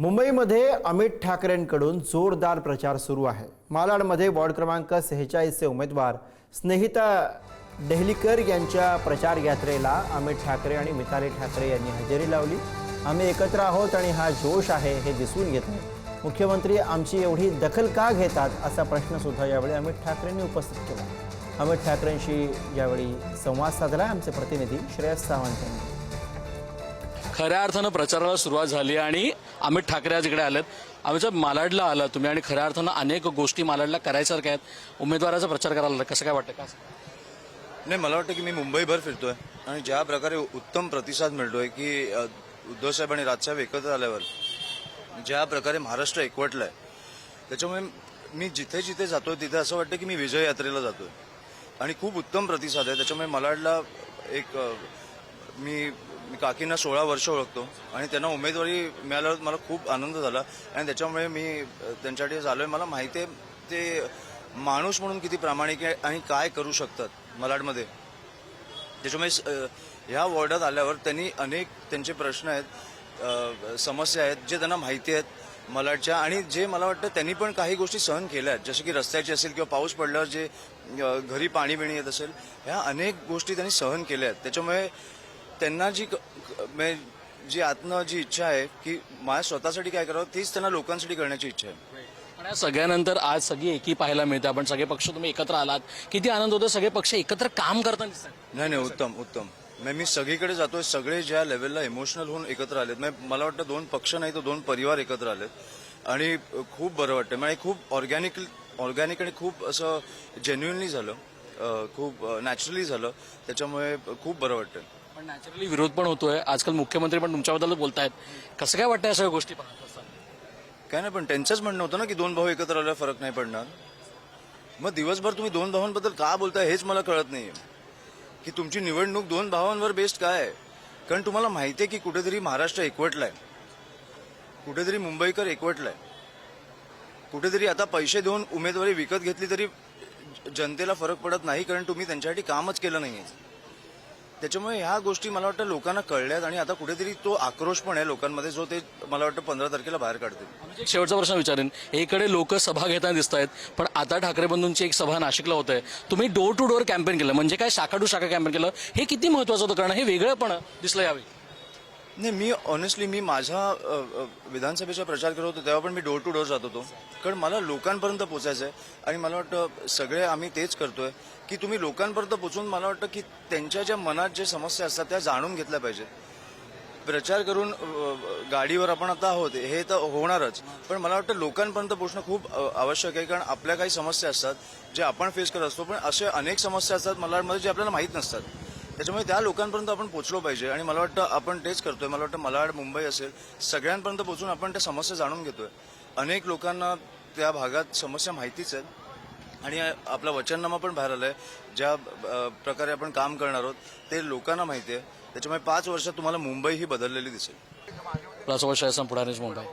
मुंबईमध्ये अमित ठाकरेंकडून जोरदार प्रचार सुरू आहे। मालाडमध्ये वॉर्ड क्रमांक 46 चे उमेदवार स्नेहिता डेहलीकर यांच्या प्रचार यात्रेला अमित ठाकरे आणि मिताली ठाकरे यांनी हजेरी लावली। आम्ही एकत्र आहोत आणि हा जोश आहे हे दिसून येत आहे। मुख्यमंत्री आमची एवढी दखल का घेतात असा प्रश्न सुद्धा यावेळी अमित ठाकरेंनी उपस्थित केला। अमित ठाकरेंशी यावेळी संवाद साधला आमचे प्रतिनिधी श्रेयस सावंत यांनी। खऱ्या अर्थानं प्रचाराला सुरुवात झाली आणि अमित ठाकरे आज इकडे आलेत। आमच्या मालाडला आला तुम्ही आणि खऱ्या अर्थानं अनेक गोष्टी मालाडला करायसारख्या आहेत। उमेदवाराचा प्रचार करायला कसं काय वाटतं? नाही, मला वाटतं की मी मुंबईभर फिरतोय आणि ज्या प्रकारे उत्तम प्रतिसाद मिळतोय की उद्धव साहेब आणि राजसाहेब एकत्र आल्यावर ज्या प्रकारे महाराष्ट्र एकवटलाय, त्याच्यामुळे मी जिथे जिथे जातोय तिथे असं वाटतं की मी विजय यात्रेला जातोय आणि खूप उत्तम प्रतिसाद आहे। त्याच्यामुळे मालाडला एक मी काकींना 16 वर्ष ओळखतो आणि त्यांना उमेदवारी मिळाल्यावर मला खूप आनंद झाला आणि त्याच्यामुळे मी त्यांच्याकडे झालोय। मला माहिती आहे ते माणूस म्हणून किती प्रामाणिक आहे आणि काय करू शकतात मालाडमध्ये। त्याच्यामुळे ह्या वॉर्डात आल्यावर त्यांनी अनेक त्यांचे प्रश्न आहेत, समस्या आहेत जे त्यांना माहिती आहेत मालाडच्या, आणि जे मला वाटतं त्यांनी पण काही गोष्टी सहन केल्या आहेत, जसं की रस्त्याची असेल किंवा पाऊस पडल्यावर जे घरी पाणी बिणी येत असेल, ह्या अनेक गोष्टी त्यांनी सहन केल्या आहेत। त्याच्यामुळे त्यांना जी आतनं जी इच्छा आहे की माझ्या स्वतःसाठी काय करावं तीच त्यांना लोकांसाठी करण्याची इच्छा आहे। पण या सगळ्यानंतर आज सगळी एकी पाहायला मिळते। आपण सगळे पक्ष तुम्ही एकत्र आलात, किती आनंद होतो। सगळे पक्ष एकत्र काम करताना दिसतात। नाही, उत्तम उत्तम। मी सगळीकडे जातोय, सगळे ज्या लेवलला इमोशनल होऊन एकत्र आलेत, मला वाटतं 2 पक्ष नाही तर 2 परिवार एकत्र आलेत आणि खूप बरं वाटतं। म्हणजे खूप ऑर्गॅनिक आणि खूप असं जेन्युइनली झालं, खूप नॅचरली झालं, त्याच्यामुळे खूप बरं वाटतं। पण नॅचरली विरोध पण होतोय आजकाल, मुख्यमंत्री पण तुमच्याबद्दल बोलतायत। कसं काय वाटतं या सगळ्या गोष्टी पाहत असताना? काय नाही, पण त्यांचंच म्हणणं होतं ना की 2 भाऊ एकत्र आल्यावर फरक नाही पडणार। मग दिवसभर तुम्ही 2 भावांबद्दल का बोलताय हेच मला कळत नाही की तुमची निवडणूक 2 भावांवर बेस्ड काय आहे। कारण तुम्हाला माहिती आहे की कुठेतरी महाराष्ट्र एकवटलाय, कुठेतरी मुंबईकर एकवटलाय, कुठेतरी आता पैसे देऊन उमेदवारी विकत घेतली तरी जनतेला फरक पडत नाही, कारण तुम्ही त्यांच्यासाठी कामच केलं नाहीये। त्याच्यामुळे ह्या गोष्टी मला वाटतं लोकांना कळल्यात आणि आता कुठेतरी तो आक्रोश पण आहे लोकांमध्ये, जो ते मला वाटतं 15 तारखेला बाहेर काढतील। एक शेवटचा प्रश्न विचारेन, एकीकडे लोक सभा घेताना दिसत आहेत, पण आता ठाकरे बंधूंची एक सभा नाशिकला होत आहे। तुम्ही डोर टू डोर कॅम्पेन केलं, म्हणजे काय शाखा टू शाखा कॅम्पेन केलं, हे किती महत्वाचं होतं? कारण हे वेगळं पण दिसलं यावेळी। नाही, मी माझा विधानसभेचा प्रचार करत होतो तेव्हा पण मी डोर टू डोर जात होतो, कारण मला लोकांपर्यंत पोहोचायचं आहे आणि मला वाटतं सगळे आम्ही तेच करतोय की तुम्ही लोकांपर्यंत पोहोचून मला वाटतं की त्यांच्या ज्या मनात जे समस्या असतात त्या जाणून घेतल्या पाहिजेत। प्रचार करून गाडीवर आपण आता आहोत हे तर होणारच, पण मला वाटतं लोकांपर्यंत पोहोचणं खूप आवश्यक आहे, कारण आपल्या काही समस्या असतात जे आपण फेस करत असतो, पण असे अनेक समस्या असतात मालाडमध्ये जे आपल्याला माहीत नसतात। त्याच्यामुळे त्या लोकांपर्यंत आपण पोहोचलो पाहिजे आणि मला वाटतं आपण तेच करतोय। मला वाटतं मालाड, मुंबई असेल, सगळ्यांपर्यंत पोहोचून आपण त्या समस्या जाणून घेतोय। अनेक लोकांना त्या भागात समस्या माहितीच आहेत आणि आपला वचननामा पण बाहेर आलाय, ज्या प्रकारे आपण काम करणार आहोत ते लोकांना माहिती आहे। त्याच्यामुळे 5 वर्षात तुम्हाला मुंबई ही बदललेली दिसेल। मुंबई।